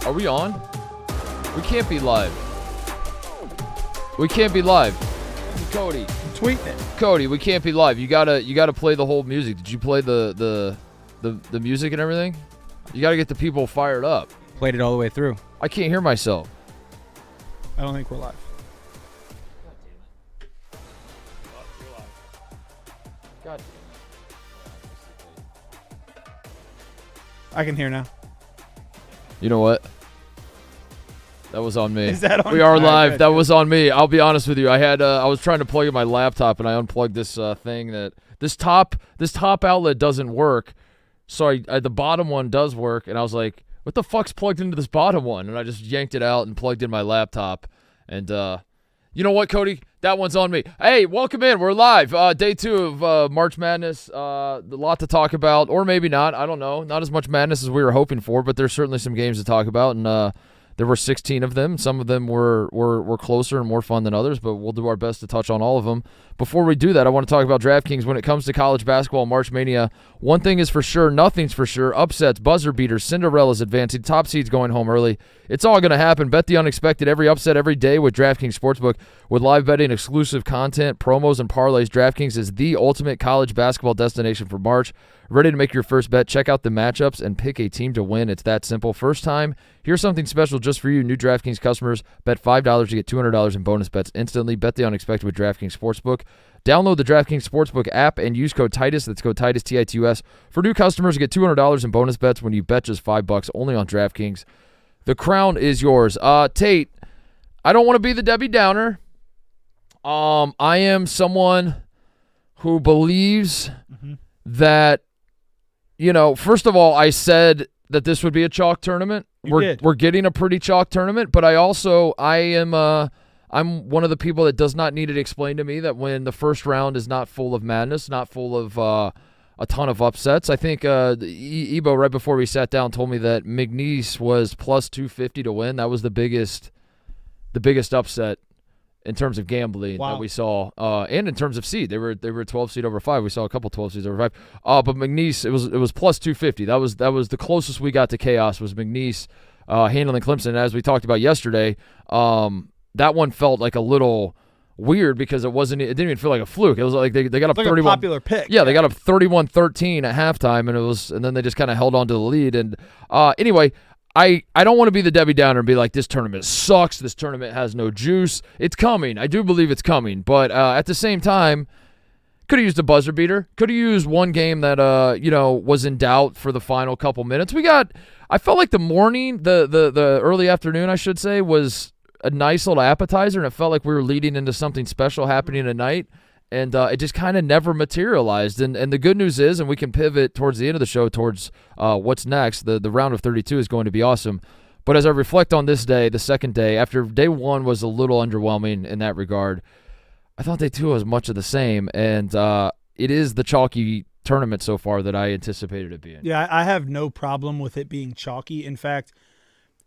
Are we on? We can't be live. We can't be live. Cody. I'm tweeting it. Cody, we can't be live. You gotta play the whole music. Did you play the music and everything? You gotta get the people fired up. Played it all the way through. I can't hear myself. I don't think we're live. God. I can hear now. You know what? That was on me. Is that on We are you? live. Right, that was on me. I'll be honest with you. I was trying to plug in my laptop and I unplugged this thing that this top outlet doesn't work. So the bottom one does work, and I was like, what the fuck's plugged into this bottom one? And I just yanked it out and plugged in my laptop. And you know what, Cody? That one's on me. Hey, welcome in. We're live. Day 2 of March Madness. A lot to talk about, or maybe not. I don't know. Not as much madness as we were hoping for, but there's certainly some games to talk about. And there were 16 of them. Some of them were closer and more fun than others, but we'll do our best to touch on all of them. Before we do that, I want to talk about DraftKings. When it comes to college basketball, March Mania, one thing is for sure, nothing's for sure. Upsets, buzzer beaters, Cinderellas advancing, top seeds going home early. It's all going to happen. Bet the unexpected every upset every day with DraftKings Sportsbook. With live betting, exclusive content, promos, and parlays, DraftKings is the ultimate college basketball destination for March. Ready to make your first bet? Check out the matchups and pick a team to win. It's that simple. First time, here's something special just for you. New DraftKings customers, bet $5 to get $200 in bonus bets instantly. Bet the unexpected with DraftKings Sportsbook. Download the DraftKings Sportsbook app and use code Titus. That's code Titus, T-I-T-U-S. For new customers, get $200 in bonus bets when you bet just $5 only on DraftKings. The crown is yours. Tate, I don't want to be the Debbie Downer. I am someone who believes that, you know, first of all, I said that this would be a chalk tournament. We're getting a pretty chalk tournament, but I'm one of the people that does not need it explained to me that when the first round is not full of madness, not full of a ton of upsets. I think Ebo, right before we sat down, told me that McNeese was plus 250 to win. That was the biggest upset in terms of gambling that we saw, and in terms of seed. They were a 12 seed over 5. We saw a couple 12 seeds over 5. But McNeese, it was plus 250. That was the closest we got to chaos was McNeese handling Clemson. As we talked about yesterday, that one felt like a little weird because it didn't even feel like a fluke. It was like they got up 31. A popular pick. Yeah, they got up 31-13 at halftime, and then they just kind of held on to the lead. And anyway, I don't want to be the Debbie Downer and be like, this tournament sucks. This tournament has no juice. It's coming. I do believe it's coming. But at the same time, could have used a buzzer beater. Could have used one game that was in doubt for the final couple minutes. I felt like the morning, the early afternoon, I should say, was a nice little appetizer, and it felt like we were leading into something special happening tonight. And it just kind of never materialized. And the good news is, and we can pivot towards the end of the show towards what's next, the round of 32 is going to be awesome. But as I reflect on this day, the second day, after day 1 was a little underwhelming in that regard, I thought day 2 was much of the same. And it is the chalky tournament so far that I anticipated it being. Yeah, I have no problem with it being chalky. In fact,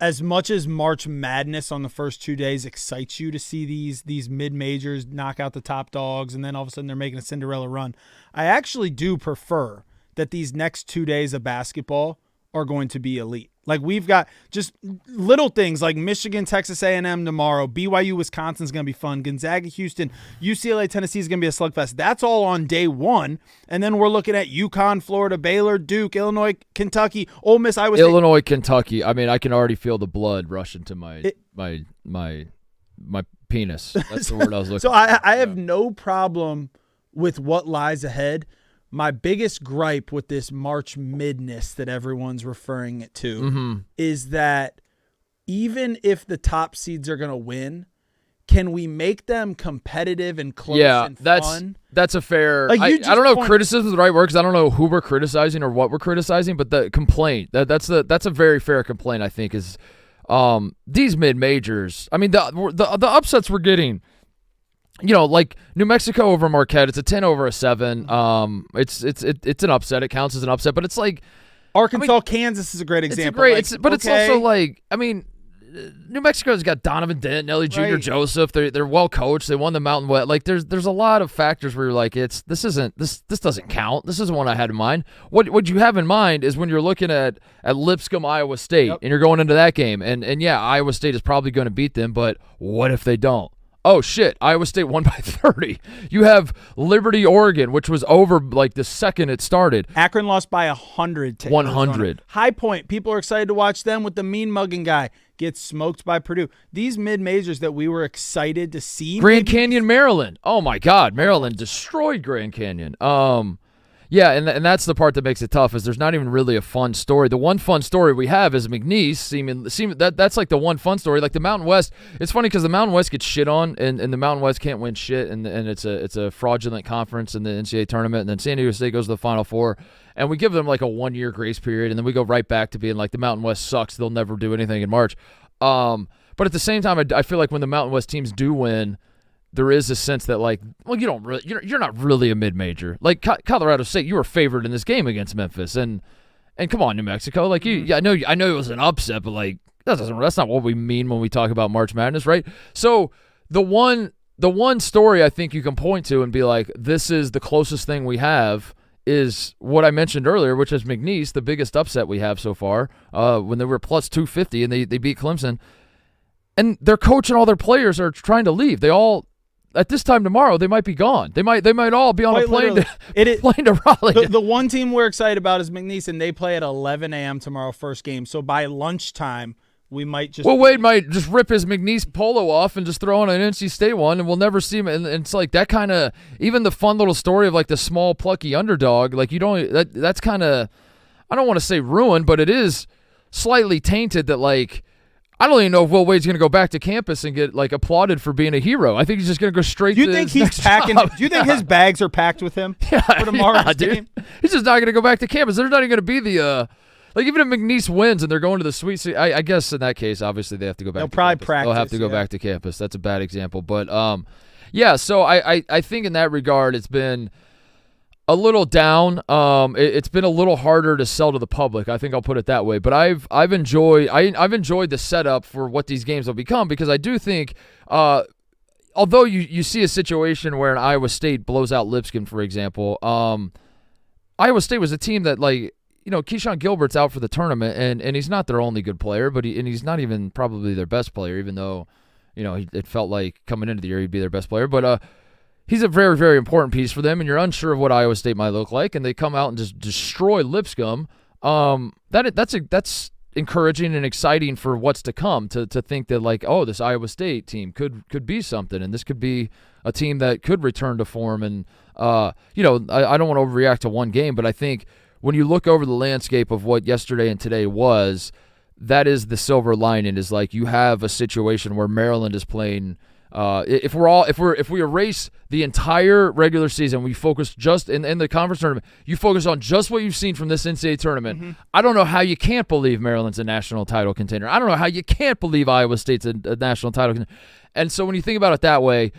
as much as March Madness on the first 2 days excites you to see these mid-majors knock out the top dogs and then all of a sudden they're making a Cinderella run, I actually do prefer that these next 2 days of basketball are going to be elite. Like, we've got just little things like Michigan, Texas A&M tomorrow, BYU, Wisconsin's going to be fun, Gonzaga, Houston, UCLA, Tennessee is going to be a slugfest. That's all on day 1. And then we're looking at UConn, Florida, Baylor, Duke, Illinois, Kentucky, Ole Miss, Iowa State. Illinois, Kentucky. I mean, I can already feel the blood rush into my penis. That's the word I was looking for. So I have no problem with what lies ahead. My biggest gripe with this March midness that everyone's referring it to is that even if the top seeds are going to win, can we make them competitive and close and fun? That's a fair. Like, I don't know if criticism is the right word because I don't know who we're criticizing or what we're criticizing, but the complaint that's a very fair complaint. I think is these mid majors. I mean the upsets we're getting. You know, like New Mexico over Marquette, it's a 10 over a 7. It's an upset. It counts as an upset, but it's like Arkansas, Kansas is a great example. It's also like, I mean, New Mexico's got Donovan Dent, Nelly Jr. Right. Joseph. They're well coached. They won the Mountain West. Like there's a lot of factors where you're like, this doesn't count. This isn't what I had in mind. What you have in mind is when you're looking at Lipscomb, Iowa State, and you're going into that game, and yeah, Iowa State is probably going to beat them, but what if they don't? Oh, shit, Iowa State won by 30. You have Liberty, Oregon, which was over like the second it started. Akron lost by 100 to 100. Arizona. High Point, people are excited to watch them with the mean mugging guy get smoked by Purdue. These mid-majors that we were excited to see. Grand Canyon, Maryland. Oh, my God, Maryland destroyed Grand Canyon. Yeah, and that's the part that makes it tough is there's not even really a fun story. The one fun story we have is McNeese. Seeming that's like the one fun story. Like the Mountain West, it's funny because the Mountain West gets shit on, and the Mountain West can't win shit, and it's a fraudulent conference in the NCAA tournament, and then San Diego State goes to the Final Four, and we give them like a 1-year grace period, and then we go right back to being like the Mountain West sucks. They'll never do anything in March. But at the same time, I feel like when the Mountain West teams do win, there is a sense that, like, well, you're not really a mid-major. Like Colorado State, you were favored in this game against Memphis, and come on, New Mexico, like I know it was an upset, but like that's not what we mean when we talk about March Madness, right? So the one story I think you can point to and be like, this is the closest thing we have is what I mentioned earlier, which is McNeese, the biggest upset we have so far, when they were plus 250 and they beat Clemson, and their coach and all their players are trying to leave. They all. At this time tomorrow, they might be gone. They might all be on a plane to Raleigh. The one team we're excited about is McNeese, and they play at 11 a.m. tomorrow, first game. So by lunchtime, we might just. Well, Wade might just rip his McNeese polo off and just throw on an NC State one, and we'll never see him. And it's like that kind of even the fun little story of like the small plucky underdog. Like you don't. That's kind of. I don't want to say ruined, but it is slightly tainted. That like. I don't even know if Will Wade's going to go back to campus and get like applauded for being a hero. I think he's just going to go straight. Do you think he's packing? Do you think his bags are packed with him for tomorrow's game? He's just not going to go back to campus. There's not even going to be the like even if McNeese wins and they're going to the Sweet. I guess in that case, obviously they have to go back. They'll probably practice. They'll have to go back to campus. That's a bad example, but yeah. So I think in that regard, it's been a little down. It's been a little harder to sell to the public. I think I'll put it that way. But I've enjoyed the setup for what these games will become because I do think, although you see a situation where an Iowa State blows out Lipscomb, for example, Iowa State was a team that like Keyshawn Gilbert's out for the tournament and he's not their only good player, but he's not even probably their best player, even though it felt like coming into the year he'd be their best player, but he's a very, very important piece for them, and you're unsure of what Iowa State might look like, and they come out and just destroy Lipscomb. That's encouraging and exciting for what's to come. To think that like, oh, this Iowa State team could be something, and this could be a team that could return to form. And I don't want to overreact to one game, but I think when you look over the landscape of what yesterday and today was, that is the silver lining. Is like you have a situation where Maryland is playing. If we erase the entire regular season, we focus just in the conference tournament. You focus on just what you've seen from this NCAA tournament. Mm-hmm. I don't know how you can't believe Maryland's a national title contender. I don't know how you can't believe Iowa State's a national title contender. And so when you think about it that way,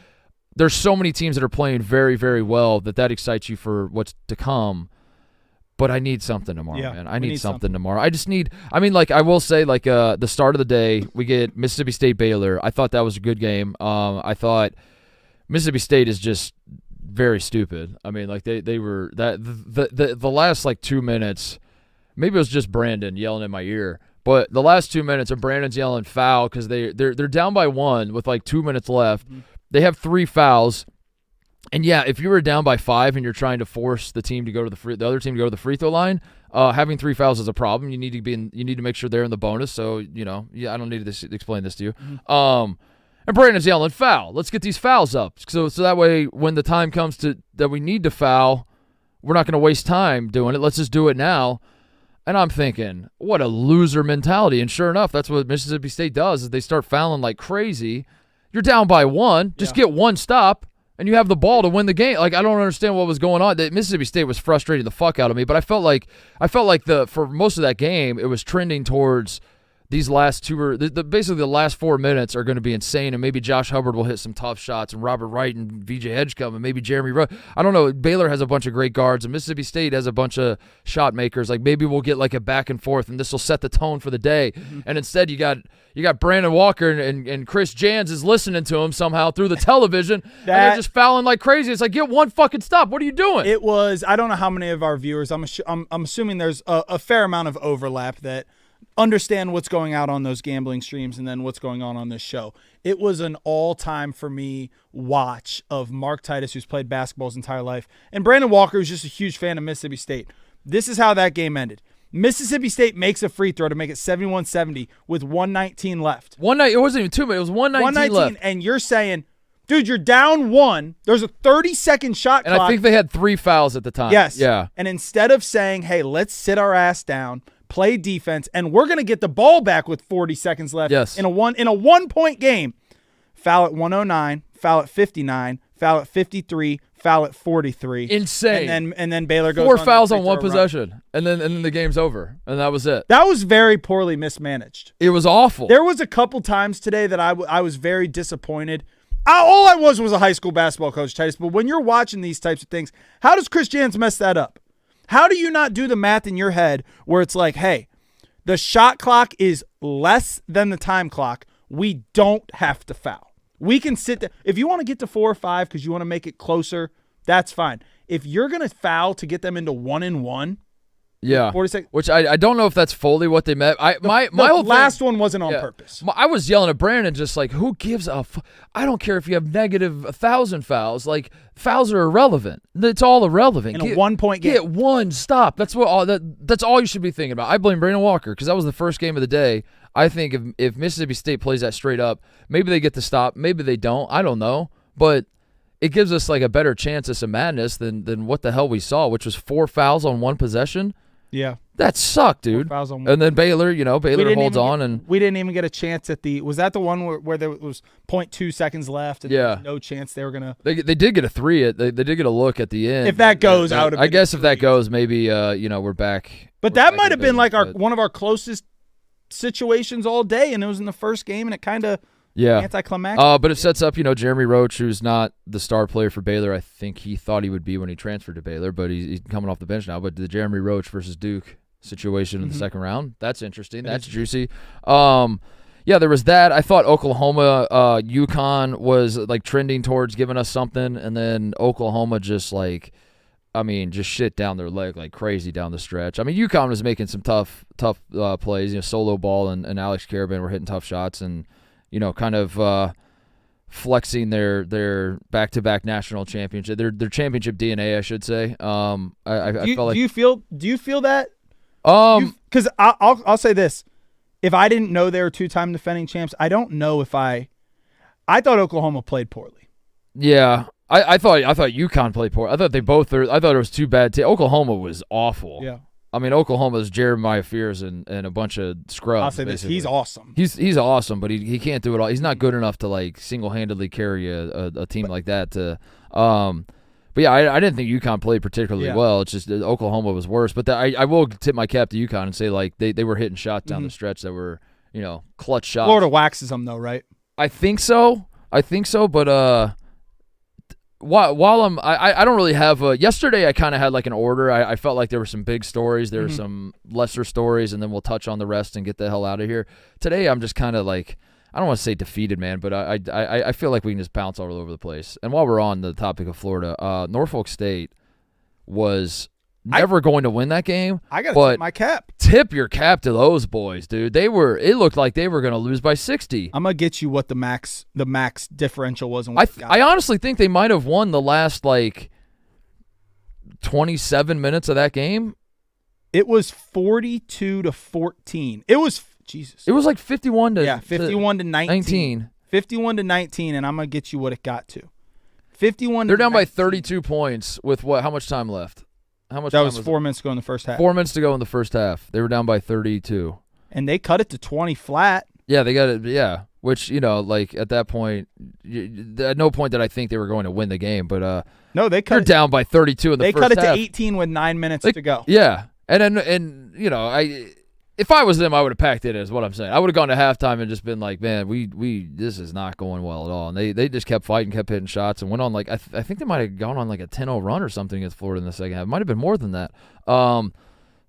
there's so many teams that are playing very, very well that excites you for what's to come. But I need something tomorrow, man. I need something tomorrow. I just need – I mean, like I will say, like the start of the day, we get Mississippi State Baylor. I thought that was a good game. I thought Mississippi State is just very stupid. I mean, like they were – the last like 2 minutes, maybe it was just Brandon yelling in my ear, but the last 2 minutes of Brandon's yelling foul because they're down by 1 with like 2 minutes left. Mm-hmm. They have 3 fouls. And yeah, if you were down by 5 and you're trying to force the team to go to the other team to go to the free throw line, having 3 fouls is a problem. You need to make sure they're in the bonus. So I don't need to explain this to you. Mm-hmm. And Brandon's yelling foul. Let's get these fouls up. So that way, when the time comes that we need to foul, we're not going to waste time doing it. Let's just do it now. And I'm thinking, what a loser mentality. And sure enough, that's what Mississippi State does. Is they start fouling like crazy. You're down by 1. Just get one stop. And you have the ball to win the game. Like I don't understand what was going on. Mississippi State was frustrating the fuck out of me. But I felt like for most of that game, it was trending towards these last two are basically the last 4 minutes are going to be insane, and maybe Josh Hubbard will hit some tough shots, and Robert Wright and VJ Edgecombe, and maybe Jeremy Rudd. I don't know. Baylor has a bunch of great guards, and Mississippi State has a bunch of shot makers. Like maybe we'll get like a back and forth, and this will set the tone for the day. Mm-hmm. And instead, you got Brandon Walker and Chris Jans is listening to him somehow through the television, and they're just fouling like crazy. It's like, get one fucking stop. What are you doing? It was. I don't know how many of our viewers. I'm assuming there's a fair amount of overlap that understand what's going out on those gambling streams and then what's going on this show. It was an all-time for me watch of Mark Titus, who's played basketball his entire life, and Brandon Walker, who's just a huge fan of Mississippi State. This is how that game ended. Mississippi State makes a free throw to make it 71-70 with 1:19 left. It wasn't even 2 minutes. It was 1:19 left. And you're saying, dude, you're down one. There's a 30-second shot clock. And I think they had 3 fouls at the time. Yes. Yeah. And instead of saying, hey, let's sit our ass down, play defense, and we're going to get the ball back with 40 seconds left in a 1-point game, foul at 109, foul at 59, foul at 53, foul at 43. Insane. And then Baylor goes 4 fouls on one run. Possession, and then the game's over, and that was it. That was very poorly mismanaged. It was awful. There was a couple times today that I was very disappointed. All I was a high school basketball coach, Titus, but when you're watching these types of things, how does Chris Jans mess that up? How do you not do the math in your head where it's like, hey, the shot clock is less than the time clock. We don't have to foul. We can sit there. If you want to get to 4 or 5 because you want to make it closer, that's fine. If you're going to foul to get them into 1-and-1, yeah, 40 seconds. Which I don't know if that's fully what they meant. My whole last one wasn't on purpose. I was yelling at Brandon just like, who gives a I don't care if you have negative 1,000 fouls. Like, fouls are irrelevant. It's all irrelevant. In a 1-point game. Get one stop. That's all you should be thinking about. I blame Brandon Walker because that was the first game of the day. I think if Mississippi State plays that straight up, maybe they get the stop. Maybe they don't. I don't know. But it gives us like a better chance of some madness than what the hell we saw, which was 4 fouls on one possession. Yeah. That sucked, dude. And then Baylor, Baylor holds on. And we didn't even get a chance at was that the one where there was 0.2 seconds left and there was no chance they were going to. They did get a 3. They did get a look at the end. If that goes, I guess if that goes, maybe, we're back. But that might have been like one of our closest situations all day, and it was in the first game, and it kind of anticlimactic. But it sets up, Jeremy Roach, who's not the star player for Baylor. I think he thought he would be when he transferred to Baylor, but he's coming off the bench now. But the Jeremy Roach versus Duke situation in the second round, that's interesting. That's juicy. There was that. I thought Oklahoma, UConn was like trending towards giving us something, and then Oklahoma just shit down their leg like crazy down the stretch. I mean, UConn was making some tough plays. Solo ball and Alex Karaban were hitting tough shots and, kind of flexing their back-to-back national championship, their championship DNA, I should say. I felt like. Do you feel that? Because I'll say this: if I didn't know they were 2-time defending champs, I don't know if I thought Oklahoma played poorly. Yeah. I thought UConn played poor. I thought they both. I thought it was too bad. Oklahoma was awful. Yeah. I mean, Oklahoma's Jeremiah Fears and a bunch of scrubs. I'll say this: he's awesome. He's awesome, but he can't do it all. He's not good enough to like single-handedly carry a team like that. But yeah, I didn't think UConn played particularly well. It's just Oklahoma was worse. But I will tip my cap to UConn and say like they were hitting shots down the stretch that were clutch shots. Florida waxes them though, right? I think so. But while I don't really have yesterday I kind of had like an order. I felt like there were some big stories, there were some lesser stories, and then we'll touch on the rest and get the hell out of here. Today I'm just kind of like, I don't want to say defeated, man, but I feel like we can just bounce all over the place. And while we're on the topic of Florida, Norfolk State was never going to win that game. I got to tip my cap. Tip your cap to those boys, dude. It looked like they were going to lose by 60. I'm going to get you what the max differential was. And I honestly think they might have won the last, 27 minutes of that game. It was 42-14. It was, Jesus. It was like 51 to 19. 51 to 19, and I'm going to get you what it got to. 51 They're to down 19. by 32 points with how much time left? That was 4 minutes to go in the first half. 4 minutes to go in the first half. They were down by 32. And they cut it to 20 flat. Yeah, they got it. Yeah, which, at that point, at no point did I think they were going to win the game. But no, they cut they're down by 32 in the first half. They cut it to 18 with 9 minutes to go. Yeah. And If I was them, I would have packed it. Is what I'm saying. I would have gone to halftime and just been like, man, we this is not going well at all. And they just kept fighting, kept hitting shots, and went on like I think they might have gone on like a 10-0 run or something against Florida in the second half. It might have been more than that.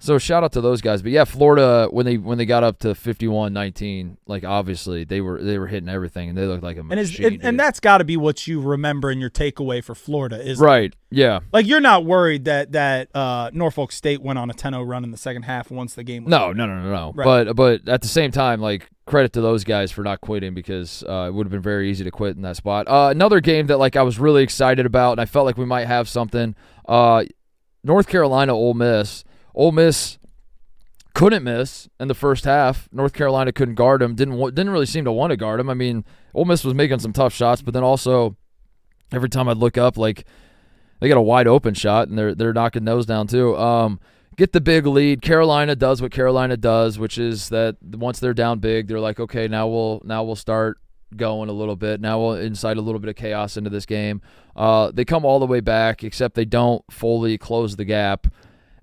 So shout out to those guys. But yeah, Florida when they got up to 51-19, like obviously they were hitting everything and they looked like a machine. And that's got to be what you remember in your takeaway for Florida is right. Yeah. Like you're not worried that Norfolk State went on a 10-0 run in the second half once the game was over. No. Right. But at the same time, like credit to those guys for not quitting because it would have been very easy to quit in that spot. Another game that like I was really excited about and I felt like we might have something. North Carolina, Ole Miss. Ole Miss couldn't miss in the first half. North Carolina couldn't guard him. Didn't really seem to want to guard him. I mean, Ole Miss was making some tough shots, but then also every time I'd look up, like they got a wide open shot and they're knocking those down too. Get the big lead. Carolina does what Carolina does, which is that once they're down big, they're like, okay, now we'll start going a little bit. Now we'll incite a little bit of chaos into this game. They come all the way back, except they don't fully close the gap.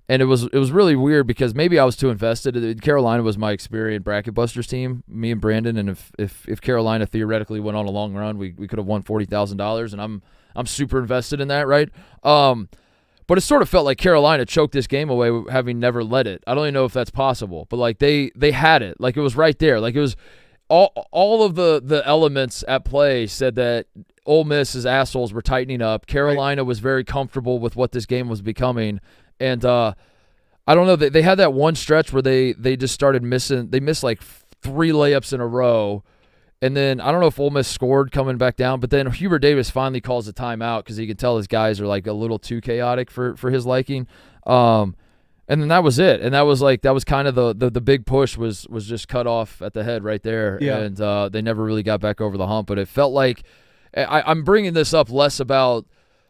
And it was really weird because maybe I was too invested. Carolina was my Experian Bracket Busters team, me and Brandon. And if Carolina theoretically went on a long run, we could have won $40,000. And I'm super invested in that, right? But it sort of felt like Carolina choked this game away, having never led it. I don't even know if that's possible, but like they had it, like it was right there, like it was all of the elements at play said that Ole Miss's assholes were tightening up. Carolina was very comfortable with what this game was becoming. And I don't know, they had that one stretch where they just started missing. They missed like 3 layups in a row. And then I don't know if Ole Miss scored coming back down, but then Hubert Davis finally calls a timeout because he can tell his guys are like a little too chaotic for his liking. And then that was it. And that was kind of the big push was just cut off at the head right there. Yeah. And they never really got back over the hump. But it felt like I'm bringing this up less about,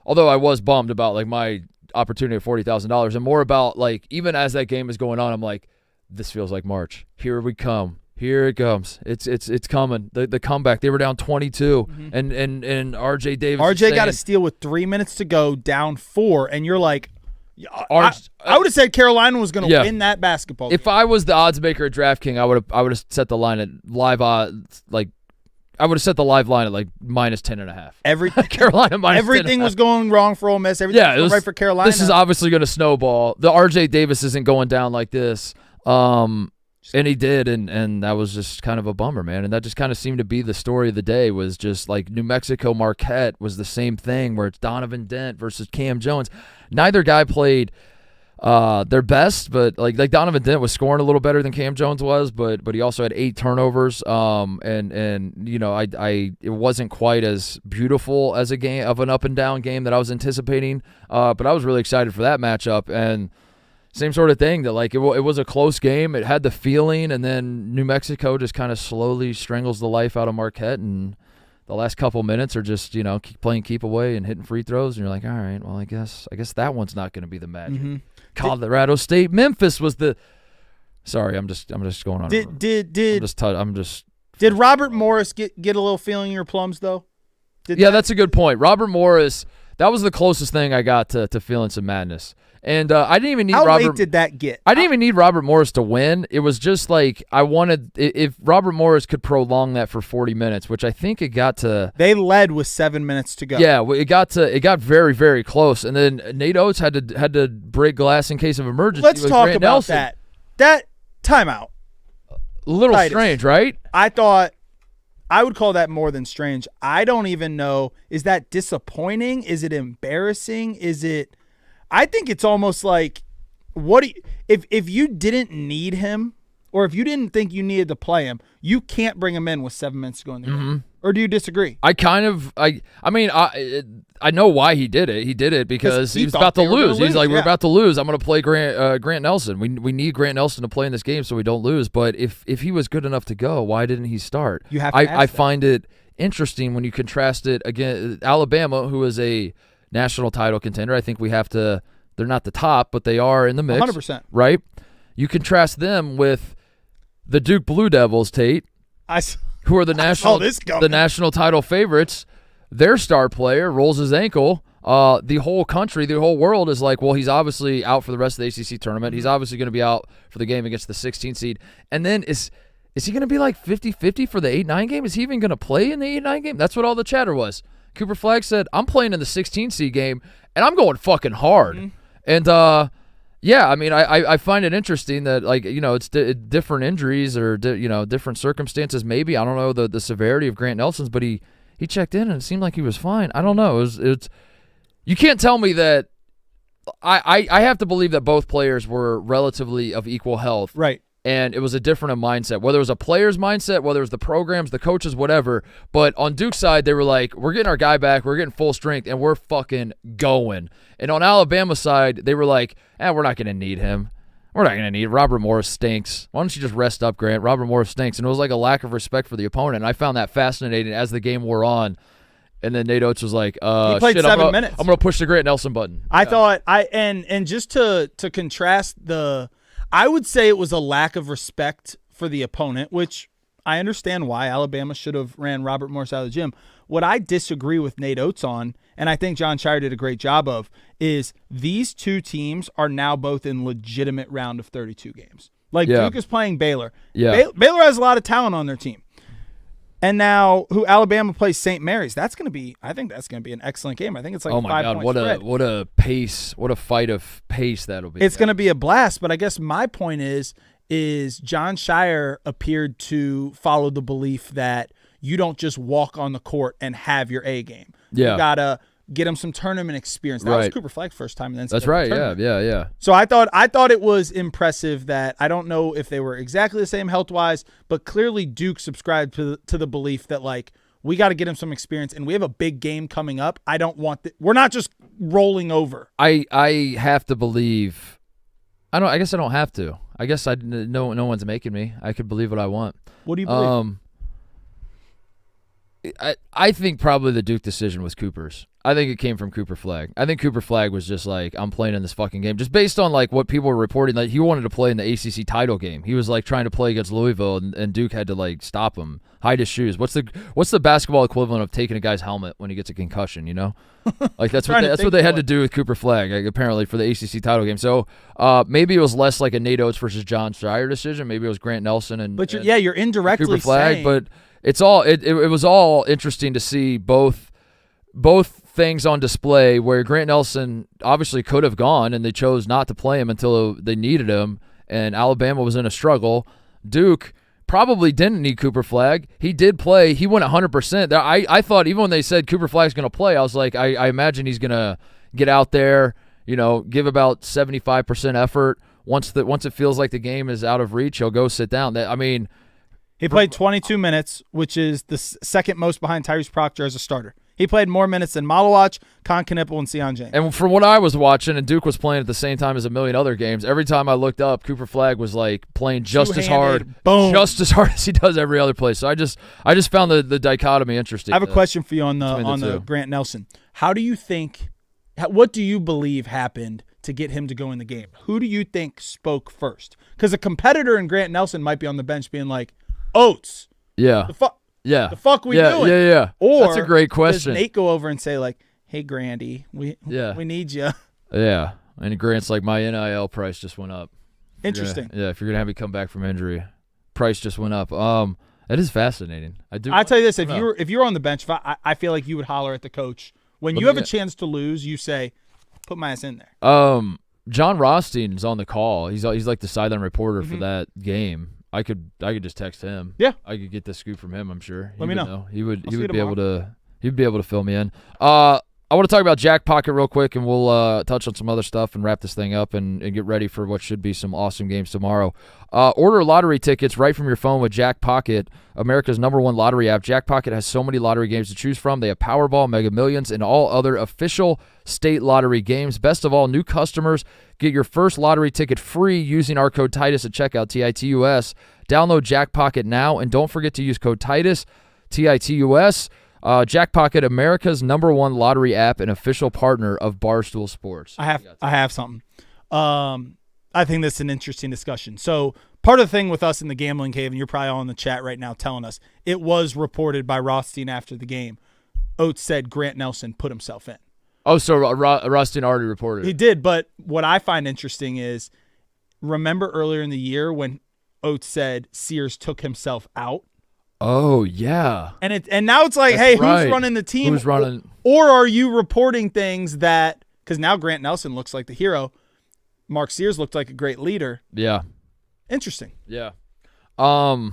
although I was bummed about like my opportunity of $40,000, and more about like even as that game is going on, I'm like, this feels like March. Here we come. Here it comes. It's coming. The comeback. They were down 22, and RJ Davis. RJ got a steal with 3 minutes to go, down 4, and you're like, I would have said Carolina was going to win that basketball game. If I was the odds maker at DraftKings, I would have set the line at live odds like. I would have set the live line at like -10.5. Carolina minus everything was going wrong for Ole Miss. Everything was going right for Carolina. This is obviously going to snowball. The RJ Davis isn't going down like this. And he did, and that was just kind of a bummer, man. And that just kind of seemed to be the story of the day, was just like New Mexico Marquette was the same thing, where it's Donovan Dent versus Cam Jones. Neither guy played their best, but like Donovan Dent was scoring a little better than Cam Jones was, but he also had 8 turnovers. And you know, it wasn't quite as beautiful as a game of an up and down game that I was anticipating. But I was really excited for that matchup, and same sort of thing, that like it was a close game. It had the feeling, and then New Mexico just kind of slowly strangles the life out of Marquette, and the last couple minutes are just, you know, keep away and hitting free throws, and you're like, all right, well, I guess that one's not going to be the magic. Mm-hmm. Colorado State, Memphis was the. Sorry, I'm just going on. Did Robert Morris get a little feeling in your plums though? That's a good point. Robert Morris, that was the closest thing I got to feeling some madness. And I didn't even need How late did that get? I didn't even need Robert Morris to win. It was just like I wanted, if Robert Morris could prolong that for 40 minutes, which I think it got to. They led with 7 minutes to go. Yeah, it got very, very close. And then Nate Oates had to break glass in case of emergency. Let's talk Grant about Nelson. that. That timeout. A little strange, right? I would call that more than strange. I don't even know. Is that disappointing? Is it embarrassing? Is it? I think it's almost like, if you didn't need him, or if you didn't think you needed to play him, you can't bring him in with 7 minutes to go in the game. Or do you disagree? I know why he did it. He did it because he was about to lose. He's like, we're about to lose. I'm going to play Grant Nelson. We need Grant Nelson to play in this game so we don't lose. But if he was good enough to go, why didn't he start? You have to ask I find it interesting when you contrast it again. Alabama, who is a national title contender. I think we have to. They're not the top, but they are in the mix. 100%. Right? You contrast them with the Duke Blue Devils, Tate, who are the national title favorites. Their star player rolls his ankle the whole country, the whole world is like, well, he's obviously out for the rest of the ACC tournament. He's obviously going to be out for the game against the 16 seed. And then is he going to be like 50-50 for the 8-9 game? Is he even going to play in the 8-9 game? That's what all the chatter was. Cooper Flagg said, I'm playing in the 16 seed game, and I'm going fucking hard. Mm-hmm. And, yeah, I mean, I find it interesting that, like, you know, it's different injuries or, you know, different circumstances maybe. I don't know the severity of Grant Nelson's, but he checked in and it seemed like he was fine. I don't know. It's you can't tell me that I have to believe that both players were relatively of equal health. Right. And it was a different mindset, whether it was a player's mindset, whether it was the programs, the coaches, whatever. But on Duke's side, they were like, we're getting our guy back, we're getting full strength, and we're fucking going. And on Alabama's side, they were like, we're not going to need him. We're not going to need Robert Morris stinks. Why don't you just rest up, Grant? Robert Morris stinks. And it was like a lack of respect for the opponent. And I found that fascinating as the game wore on. And then Nate Oates was like, he played 7 minutes. I'm going to push the Grant Nelson button. I thought, and just to contrast I would say it was a lack of respect for the opponent, which I understand why. Alabama should have ran Robert Morris out of the gym. What I disagree with Nate Oates on, and I think John Shire did a great job of, is these two teams are now both in legitimate round of 32 games. Like, Duke is playing Baylor. Yeah. Baylor has a lot of talent on their team. And now, who Alabama plays St. Mary's. I think that's going to be an excellent game. I think it's like a 5-point spread. What a pace, what a fight of pace that'll be. It's going to be a blast, but I guess my point is John Shire appeared to follow the belief that you don't just walk on the court and have your A game. Yeah. You got to get him some tournament experience. That was Cooper Flagg's first time in the NCAA That's right, tournament. yeah. So I thought it was impressive that I don't know if they were exactly the same health-wise, but clearly Duke subscribed to the belief that, like, we got to get him some experience, and we have a big game coming up. I don't want we're not just rolling over. I have to believe. I guess I don't have to. I guess no one's making me. I could believe what I want. What do you believe? I think probably the Duke decision was Cooper's. I think it came from Cooper Flagg. I think Cooper Flagg was just like, I'm playing in this fucking game. Just based on like what people were reporting, like he wanted to play in the ACC title game. He was like trying to play against Louisville, and Duke had to like stop him, hide his shoes. What's the basketball equivalent of taking a guy's helmet when he gets a concussion? You know, like that's what they had to do with Cooper Flagg, like, apparently for the ACC title game. So maybe it was less like a Nate Oates versus John Shire decision. Maybe it was Grant Nelson and you're indirectly Cooper Flagg, saying, but it's all it was all interesting to see both things on display where Grant Nelson obviously could have gone and they chose not to play him until they needed him, and Alabama was in a struggle. Duke probably didn't need Cooper Flagg. He did play. He went 100%. I thought even when they said Cooper Flagg's going to play, I was like, I imagine he's going to get out there, you know, give about 75% effort. Once it feels like the game is out of reach, he'll go sit down. He played 22 minutes, which is the second most behind Tyrese Proctor as a starter. He played more minutes than Malawach, Con Knipple, and Sion James. And from what I was watching, and Duke was playing at the same time as a million other games, every time I looked up, Cooper Flagg was like playing just as hard as he does every other place. So I just found the dichotomy interesting. I have a question for you on the Grant Nelson. What do you believe happened to get him to go in the game? Who do you think spoke first? Because a competitor in Grant Nelson might be on the bench being like, Oates. Yeah. The fuck we doing? Yeah. Or that's a great question. Does Nate go over and say like, "Hey, Grandy, we need you." Yeah. And Grant's like, my NIL price just went up. Interesting. If you're gonna have me come back from injury, price just went up. It is fascinating. I tell you this: if you're on the bench, I feel like you would holler at the coach when you have a chance to lose. You say, "Put my ass in there." John Rothstein's on the call. He's like the sideline reporter for that game. I could just text him. Yeah, I could get the scoop from him. I'm sure. Let me know. He would be able to fill me in. I want to talk about JackPocket real quick, and we'll touch on some other stuff and wrap this thing up and get ready for what should be some awesome games tomorrow. Order lottery tickets right from your phone with JackPocket, America's #1 lottery app. JackPocket has so many lottery games to choose from. They have Powerball, Mega Millions, and all other official state lottery games. Best of all, new customers get your first lottery ticket free using our code Titus at checkout, TITUS. Download JackPocket now, and don't forget to use code Titus, TITUS. JackPocket, America's #1 lottery app and official partner of Barstool Sports. I have something. I think that's an interesting discussion. So part of the thing with us in the gambling cave, and you're probably all in the chat right now telling us, it was reported by Rothstein after the game. Oates said Grant Nelson put himself in. Oh, so Rustin already reported. He did, but what I find interesting is, remember earlier in the year when Oates said Sears took himself out? Oh, yeah. And now it's like, That's hey, right. who's running the team? Who's running? Or are you reporting things that, because now Grant Nelson looks like the hero. Mark Sears looked like a great leader. Yeah. Interesting. Yeah. I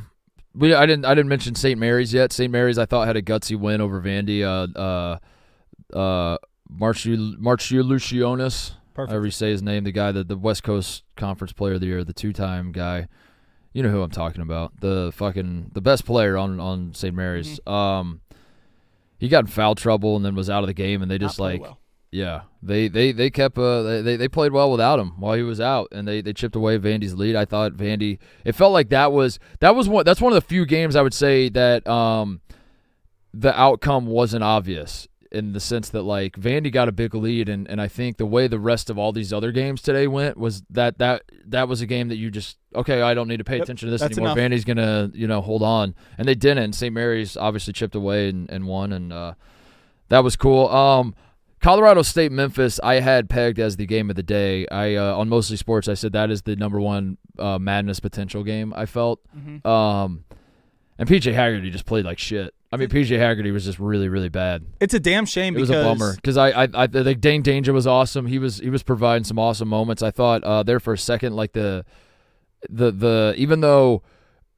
didn't mention St. Mary's yet. St. Mary's I thought had a gutsy win over Vandy. Marciulionis. Perfect. However you say his name, the guy that the West Coast Conference Player of the Year, the 2-time guy. You know who I'm talking about. The best player on St. Mary's. Mm-hmm. He got in foul trouble and then was out of the game, and they just yeah, they kept they played well without him while he was out, and they chipped away Vandy's lead. I thought Vandy, it felt like that's one of the few games I would say that the outcome wasn't obvious, in the sense that like Vandy got a big lead, and I think the way the rest of all these other games today went was that was a game that you just, okay, I don't need to pay attention to this anymore. Enough. Vandy's gonna hold on, and they didn't. St. Mary's obviously chipped away and won, and that was cool. Colorado State Memphis I had pegged as the game of the day. I on Mostly Sports I said that is the number one madness potential game I felt. Mm-hmm. And PJ Haggerty just played like shit. I mean, PJ Haggerty was just really, really bad. It's a damn shame because it was a bummer because I think Dane Danger was awesome. He was providing some awesome moments. I thought there for a second, like the even though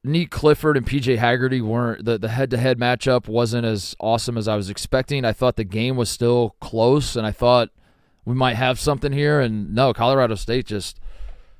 Neat Clifford and PJ Haggerty weren't, the head-to-head matchup wasn't as awesome as I was expecting. I thought the game was still close, and I thought we might have something here. And no, Colorado State just,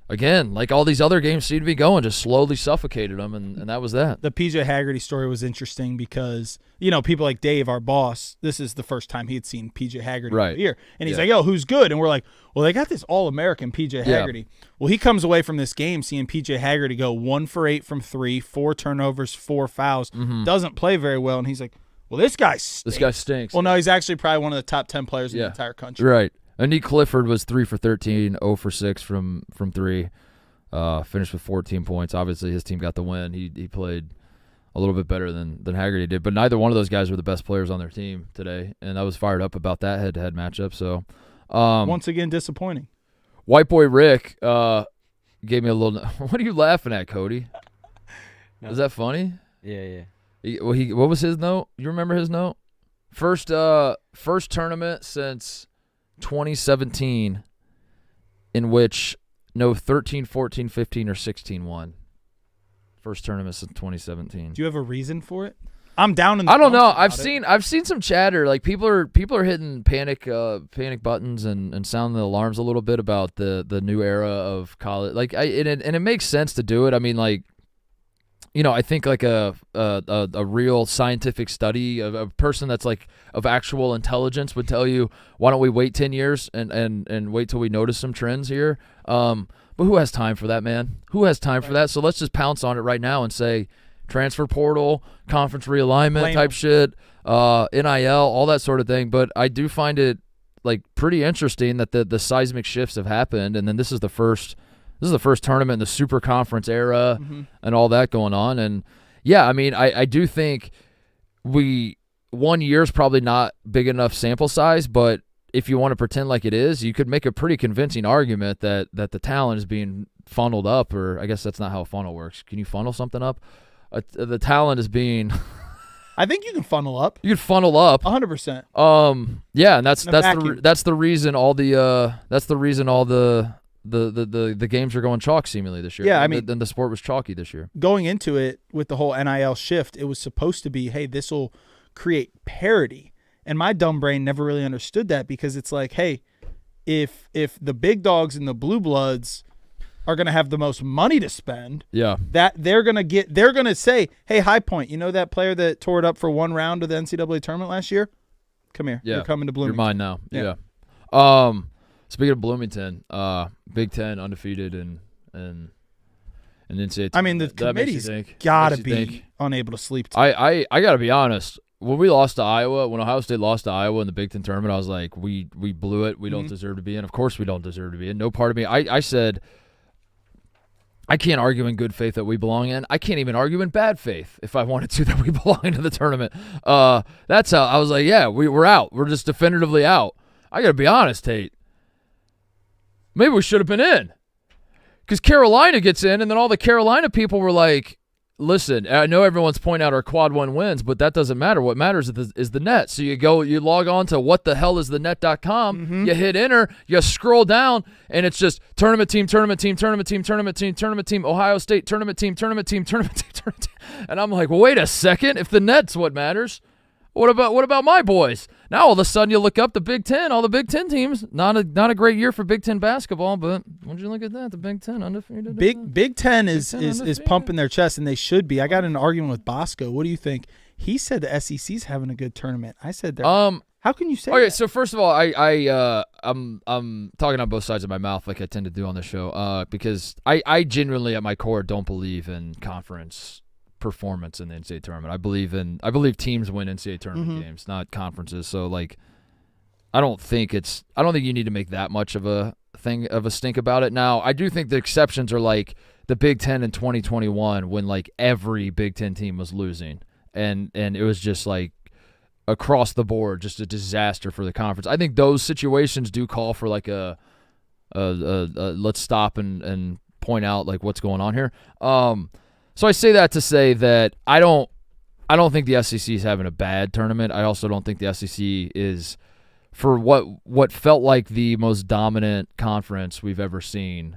again, like all these other games seem to be going, just slowly suffocated them, and that was that. The PJ Haggerty story was interesting because, people like Dave, our boss, this is the first time he had seen PJ Haggerty all year. And he's like, yo, who's good? And we're like, well, they got this All-American PJ Haggerty. Well, he comes away from this game seeing PJ Haggerty go 1 for 8 from 3, 4 turnovers, 4 fouls, doesn't play very well. And he's like, well, this guy stinks. This guy stinks. Well, no, he's actually probably one of the top 10 players in the entire country. Right. Neat Clifford was 3 for 13, 0 for 6 from 3. Finished with 14 points. Obviously, his team got the win. He played a little bit better than Haggerty did, but neither one of those guys were the best players on their team today, and I was fired up about that head-to-head matchup. So, once again, disappointing. White Boy Rick gave me a little. What are you laughing at, Cody? No. Is that funny? Yeah. What was his note? You remember his note? First tournament since 2017 in which no 13, 14, 15, or 16 won. First tournament since 2017. Do you have a reason for it? I'm down in the I don't know. I've it. seen some chatter. Like people are hitting panic buttons and sounding the alarms a little bit about the new era of college. Like and it makes sense to do it. I mean, like, I think like a real scientific study of a person that's like of actual intelligence would tell you, why don't we wait 10 years and wait till we notice some trends here? But who has time for that, man? Who has time for that? So let's just pounce on it right now and say transfer portal, conference realignment type shit, NIL, all that sort of thing. But I do find it like pretty interesting that the seismic shifts have happened, and then this is the first tournament in the super conference era and all that going on. And yeah, I mean, I do think 1 year is probably not big enough sample size, but if you want to pretend like it is, you could make a pretty convincing argument that the talent is being funneled up, or I guess that's not how a funnel works. Can you funnel something up? The talent is being I think you can funnel up. You can funnel up 100%. Yeah, and that's the reason all the games are going chalk seemingly this year. Yeah, I mean, then the sport was chalky this year. Going into it with the whole NIL shift, it was supposed to be, hey, this will create parity. And my dumb brain never really understood that, because it's like, hey, if the big dogs and the blue bloods are going to have the most money to spend, that they're going to say, hey, High Point, you know that player that tore it up for one round of the NCAA tournament last year? Come here. Yeah. You're coming to Bloomington. You're mine now. Yeah. Speaking of Bloomington, Big Ten undefeated and NCAA. I mean, the committee's got to be unable to sleep. I got to be honest. When we lost to Iowa, when Ohio State lost to Iowa in the Big Ten tournament, I was like, we blew it. We don't deserve to be in. Of course we don't deserve to be in. No part of me. I said, I can't argue in good faith that we belong in. I can't even argue in bad faith if I wanted to that we belong into the tournament. That's how I was like, yeah, we're out. We're just definitively out. I got to be honest, Tate. Maybe we should have been in. Because Carolina gets in, and then all the Carolina people were like, listen, I know everyone's pointing out our quad one wins, but that doesn't matter. What matters is the net. So you log on to whatthehellisthenet.com, you hit enter, you scroll down, and it's just tournament team, tournament team, tournament team, tournament team, tournament team, Ohio State, tournament team, tournament team, tournament team, tournament team. And I'm like, well, wait a second. If the net's what matters, what about my boys? Now all of a sudden you look up the Big Ten, all the Big Ten teams. Not a great year for Big Ten basketball, but why'd you look at that? The Big Ten undefeated. Big Ten is pumping their chest, and they should be. I got in an argument with Bosco. What do you think? He said the SEC's having a good tournament. I said they're. How can you say? Okay, that? so first of all, I'm talking on both sides of my mouth like I tend to do on the show, because I genuinely at my core don't believe in conference performance in the NCAA tournament. I believe teams win NCAA tournament games, not conferences. So like, I don't think you need to make that much of a thing of a stink about it. Now, I do think the exceptions are like the Big Ten in 2021 when like every Big Ten team was losing and it was just like across the board, just a disaster for the conference. I think those situations do call for like a let's stop and point out like what's going on here. So I say that to say that I don't think the SEC is having a bad tournament. I also don't think the SEC is, for what felt like the most dominant conference we've ever seen.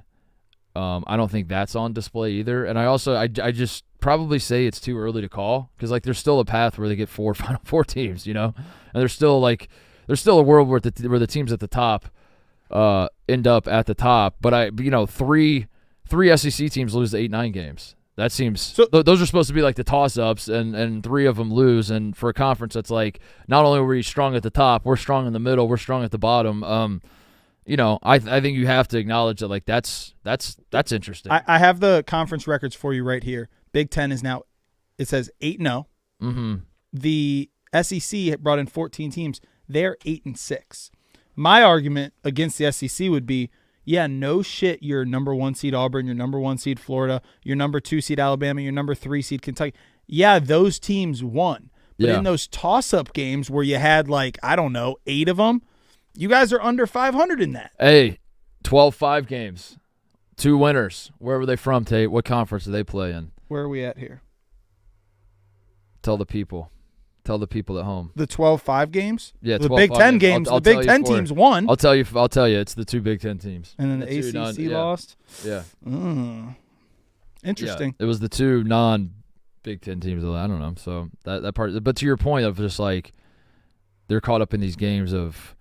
I don't think that's on display either. And I just probably say it's too early to call because like there's still a path where they get Final Four teams, and there's still a world where the teams at the top end up at the top. But three SEC teams lose 8-9 games. That seems those are supposed to be like the toss-ups, and 3 of them lose. And for a conference that's like not only are we strong at the top, we're strong in the middle, we're strong at the bottom. I think you have to acknowledge that like that's interesting. I have the conference records for you right here. Big Ten is now, it says 8-0. The SEC brought in 14 teams. They're 8-6. My argument against the SEC would be, yeah, no shit, you're number 1 seed Auburn, you're number 1 seed Florida, you're number 2 seed Alabama, you're number 3 seed Kentucky. Yeah, those teams won. But in those toss-up games where you had, like, I don't know, 8 of them, you guys are under 500 in that. Hey, 12-5 games. 2 winners. Where were they from, Tate? What conference do they play in? Where are we at here? Tell the people. Tell the people at home. The 12-5 games? Yeah, the Big Ten games. I'll the Big Ten teams won. I'll tell you. It's the 2 Big Ten teams. And then the ACC lost. Yeah. Interesting. Yeah, it was the 2 non-Big Ten teams. I don't know. So that part. But to your point of just like they're caught up in these games of,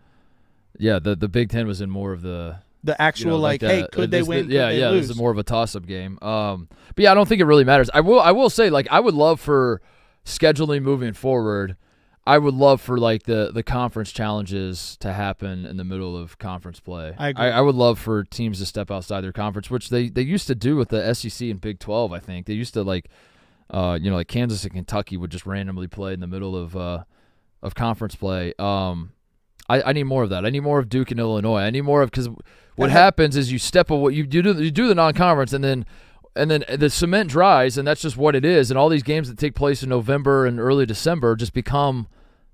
the Big Ten was in more of the actual hey, could they win? This is more of a toss-up game. But yeah, I don't think it really matters. I will say like I would love for scheduling moving forward, I would love for like the conference challenges to happen in the middle of conference play. I agree. I would love for teams to step outside their conference, which they used to do with the SEC and Big 12. I think they used to like Kansas and Kentucky would just randomly play in the middle of conference play. I need more of that. I need more of Duke and Illinois. I need more of, because what happens is you step away, you do the non-conference, and then the cement dries, and that's just what it is. And all these games that take place in November and early December just become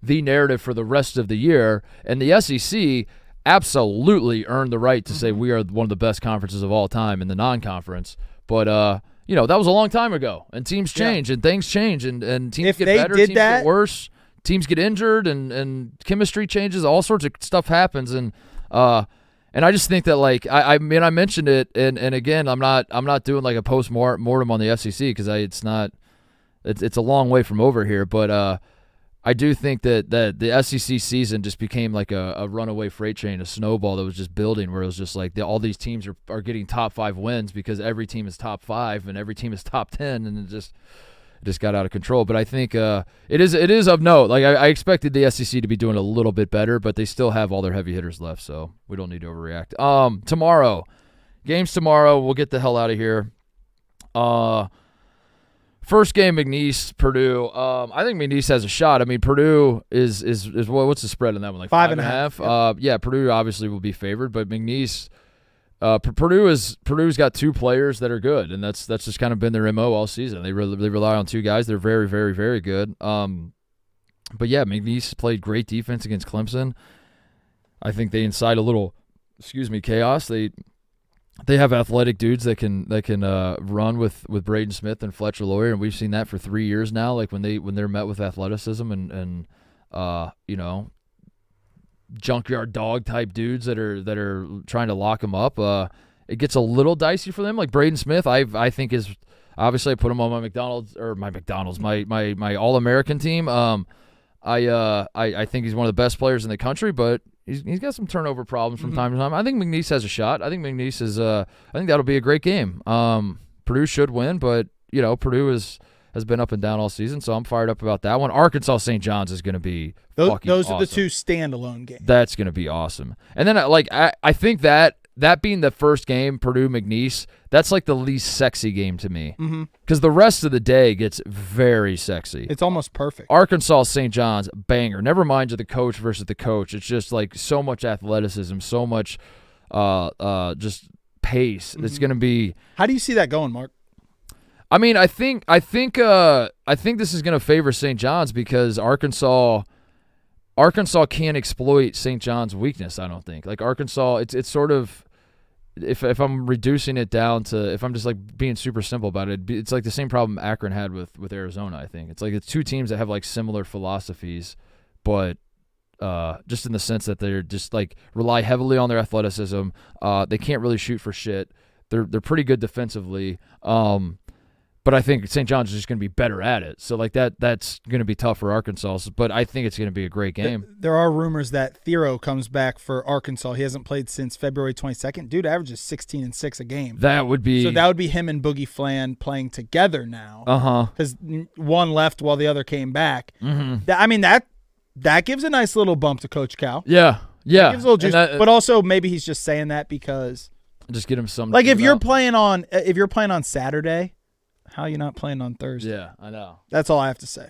the narrative for the rest of the year. And the SEC absolutely earned the right to say we are one of the best conferences of all time in the non-conference. But that was a long time ago, and teams change and things change, and teams get better, teams get worse, teams get injured, and chemistry changes, all sorts of stuff happens, and I just think that like I mean I mentioned it, and again I'm not doing like a post-mortem on the SEC because it's a long way from over here, but I do think that the SEC season just became like a runaway freight train, a snowball that was just building, where it was just like all these teams are getting top 5 wins because every team is top 5 and every team is top 10, and it just got out of control. But I think it is of note. Like I expected the SEC to be doing a little bit better, but they still have all their heavy hitters left, so we don't need to overreact. Games tomorrow. We'll get the hell out of here. First game, McNeese, Purdue. I think McNeese has a shot. I mean, Purdue is what's the spread on that one? Like 5.5. Yep. Purdue obviously will be favored, but McNeese. Purdue's got 2 players that are good, and that's just kind of been their MO all season. They rely on 2 guys. They're very, very, very good. But yeah, McNeese played great defense against Clemson. I think they incite a little, chaos. They have athletic dudes that can run with Braden Smith and Fletcher Lawyer, and we've seen that for 3 years now. Like when they're met with athleticism and junkyard dog type dudes that are trying to lock them up, it gets a little dicey for them. Like Braden Smith, I think is obviously I put him on my All-American team. I think he's one of the best players in the country, but he's got some turnover problems from time to time. I think McNeese has a shot. I think McNeese is I think that'll be a great game. Purdue should win, but Purdue has been up and down all season, so I'm fired up about that one. Arkansas St. John's is going to be fucking those awesome. are the two standalone games. That's going to be awesome. And then I think that being the first game, Purdue McNeese, that's like the least sexy game to me. Because the rest of the day gets very sexy. It's almost perfect. Arkansas St. John's, banger. Never mind the coach versus the coach. It's just like so much athleticism, so much just pace. It's going to be. How do you see that going, Mark? I mean, I think this is going to favor St. John's because Arkansas can't exploit St. John's weakness. I don't think. Like Arkansas, it's sort of. If I'm reducing it down to, if I'm just like being super simple about it, it's like the same problem Akron had with Arizona. I think it's like it's two teams that have like similar philosophies, but just in the sense that they're just like rely heavily on their athleticism. They can't really shoot for shit. They're pretty good defensively. But I think St. John's is just going to be better at it. So like that's going to be tough for Arkansas. But I think it's going to be a great game. There are rumors that Thero comes back for Arkansas. He hasn't played since February 22nd. Dude averages 16 and 6 a game. That would be him and Boogie Flan playing together now. Because one left while the other came back. That gives a nice little bump to Coach Cal. Yeah. It gives a little juice. But also maybe he's just saying that because just get him some. Like if you're playing on Saturday. How are you not playing on Thursday? Yeah, I know. That's all I have to say.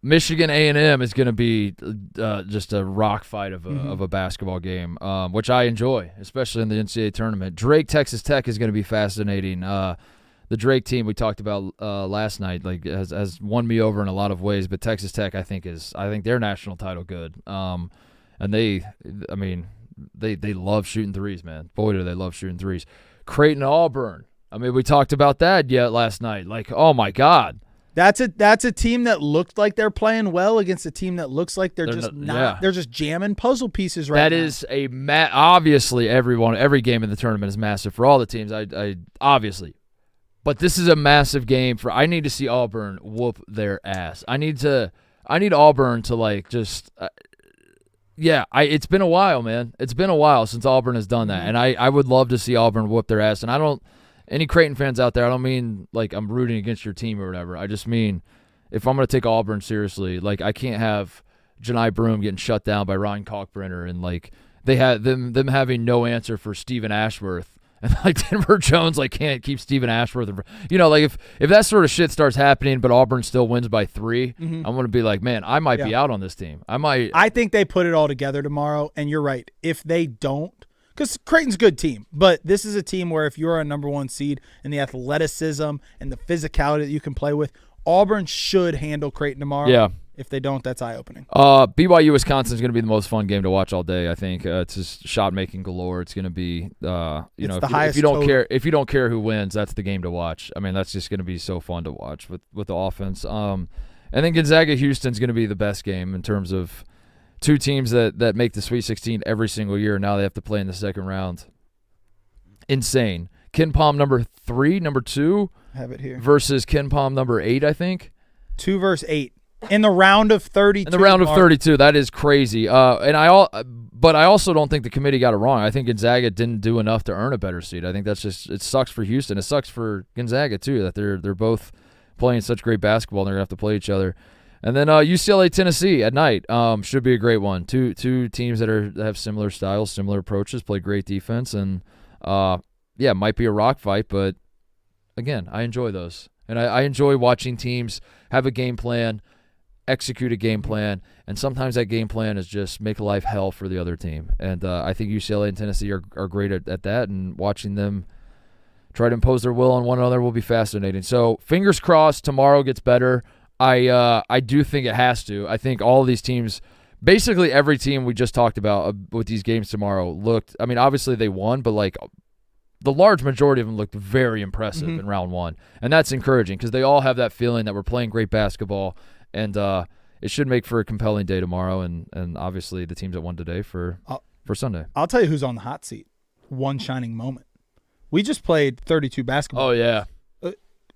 Michigan A&M is going to be just a rock fight of a basketball game, which I enjoy, especially in the NCAA tournament. Drake Texas Tech is going to be fascinating. The Drake team we talked about last night has won me over in a lot of ways, but Texas Tech I think their national title good. And they love shooting threes, man. Boy, do they love shooting threes. Creighton Auburn. I mean, we talked about that last night. Like, oh my God, that's a team that looked like they're playing well against a team that looks like they're just not. Yeah. They're just jamming puzzle pieces right now. That is obviously every game in the tournament is massive for all the teams. I obviously, but this is a massive game for. I need to see Auburn whoop their ass. I need Auburn to like just. It's been a while, man. It's been a while since Auburn has done that, and I would love to see Auburn whoop their ass. And I don't. Any Creighton fans out there, I don't mean like I'm rooting against your team or whatever. I just mean if I'm going to take Auburn seriously, like I can't have Janai Broome getting shut down by Ryan Kalkbrenner and like they had them having no answer for Stephen Ashworth and like Denver Jones like can't keep Stephen Ashworth. Like if that sort of shit starts happening, but Auburn still wins by 3, I'm going to be like, man, I might be out on this team. I think they put it all together tomorrow, and you're right. If they don't. Because Creighton's a good team, but this is a team where if you're a number 1 seed and the athleticism and the physicality that you can play with, Auburn should handle Creighton tomorrow. Yeah. If they don't, that's eye-opening. BYU Wisconsin is going to be the most fun game to watch all day. I think it's just shot making galore. It's going to be, if you don't care who wins, that's the game to watch. I mean, that's just going to be so fun to watch with the offense. And then Gonzaga Houston's going to be the best game in terms of. Two teams that make the Sweet 16 every single year. Now they have to play in the second round. Insane. Ken Palm number 2. Have it here. Versus Ken Palm number 8, I think. 2 versus 8 in the round of 32. In the round of 32, that is crazy. But I also don't think the committee got it wrong. I think Gonzaga didn't do enough to earn a better seed. I think that's just it sucks for Houston. It sucks for Gonzaga too that they're both playing such great basketball and they're gonna have to play each other. And then UCLA Tennessee at night should be a great one. Two teams that have similar styles, similar approaches, play great defense, and it might be a rock fight, but again, I enjoy those, and I enjoy watching teams have a game plan, execute a game plan, and sometimes that game plan is just make life hell for the other team. And I think UCLA and Tennessee are great at that, and watching them try to impose their will on one another will be fascinating. So fingers crossed tomorrow gets better. I do think it has to. I think all of these teams basically every team we just talked about with these games tomorrow looked. I mean, obviously they won, but like the large majority of them looked very impressive in round one, and that's encouraging because they all have that feeling that we're playing great basketball, and it should make for a compelling day tomorrow, and obviously the teams that won today for Sunday. I'll tell you who's on the hot seat. One shining moment. We just played 32 basketball. Oh yeah.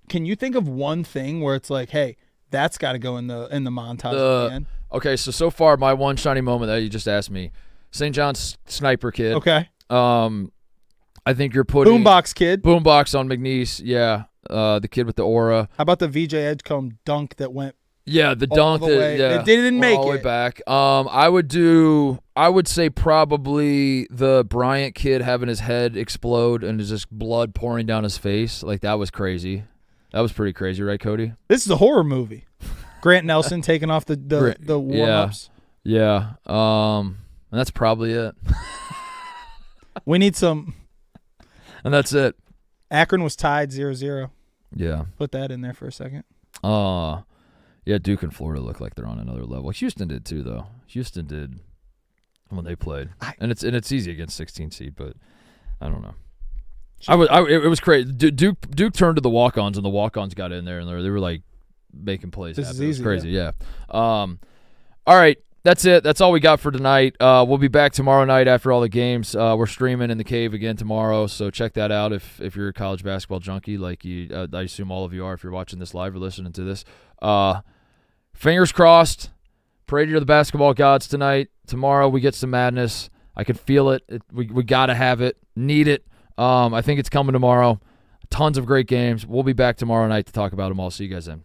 Can you think of one thing where it's like, hey, that's got to go in the montage at the end? Okay, so far my one shining moment that you just asked me, St. John's sniper kid. Okay. I think you're putting Boombox kid. Boombox on McNeese. Yeah. The kid with the aura. How about the VJ Edgecombe dunk that went? Yeah, the dunk. It didn't make all the way it back. I would say probably the Bryant kid having his head explode and there's just blood pouring down his face. Like that was crazy. That was pretty crazy, right, Cody? This is a horror movie. Grant Nelson taking off the warm-ups. Yeah. And that's probably it. We need some. And that's it. Akron was tied 0-0. Yeah. Put that in there for a second. Yeah, Duke and Florida look like they're on another level. Houston did too, though. Houston did when they played. And it's easy against 16 seed, but I don't know. It was crazy. Duke turned to the walk-ons, and the walk-ons got in there, and they were like making plays. This is easy. It was crazy, yeah. All right, that's it. That's all we got for tonight. We'll be back tomorrow night after all the games. We're streaming in the cave again tomorrow, so check that out if you're a college basketball junkie, like I assume all of you are if you're watching this live or listening to this. Fingers crossed. Pray to the basketball gods tonight. Tomorrow we get some madness. I can feel it. We got to have it. Need it. I think it's coming tomorrow. Tons of great games. We'll be back tomorrow night to talk about them all. See you guys then.